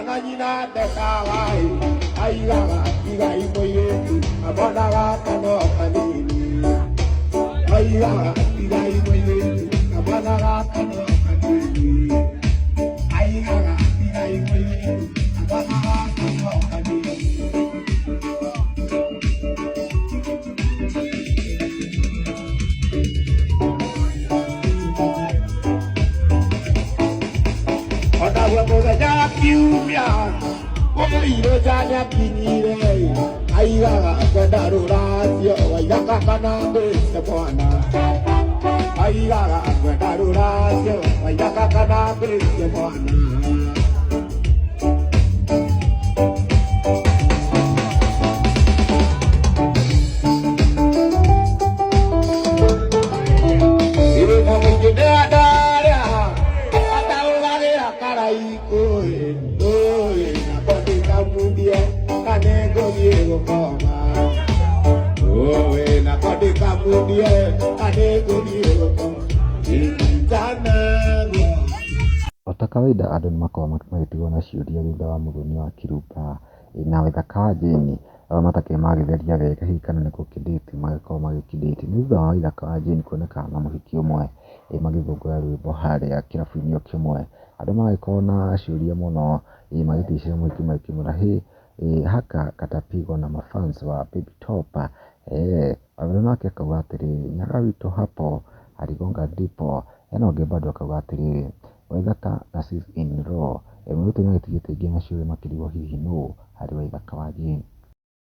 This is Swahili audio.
Nanyina de kawai, aigaga iga imoyetu, abonaga kano kanini. Aigaga iga imoyetu, abonaga kano kanini. Aigaga iga imoyetu, abonaga kano kanini. Oda waboga ya kiumia. Iro janya kinire aigaga kwendaruracio waigaka kana mbese mwana aigaga kwendaruracio waigaka kana mbese mwana iro na mwingine adaria ataugagira karaiko Mundie kanego Diego koma oe na kodika mundie kanego Diego koma intana. Ota kawaida andũ nĩmakoragwo magĩtigwo na ciũria thutha wa mũthoni wa Kiruba na Waithaka wa Jane arĩa matakĩrĩ magĩtheria wega hihi kana nĩ gũkindĩti magĩkorwo magĩkindĩti nĩ thutha wa Waithaka wa Jane kuonekana na mũhiki ũmwe magĩthũngũra rwĩmbo harĩa kĩrabu-inĩ kĩmwe. Andũ magĩkorwo na ciũria mũno magĩticĩra mũhiki makĩmũra haka katapigwa na mafans wa Baby Top. Wengine wake akauga atĩrĩrĩ Nyaga witũ hapo aligonga ndipo na ũngĩ bado akauga atĩrĩrĩ Waithaka na sis in law mũrutani agĩtigĩte ingĩ na ciũria makĩrigwo hihi nũ harĩ Waithaka wa Jane.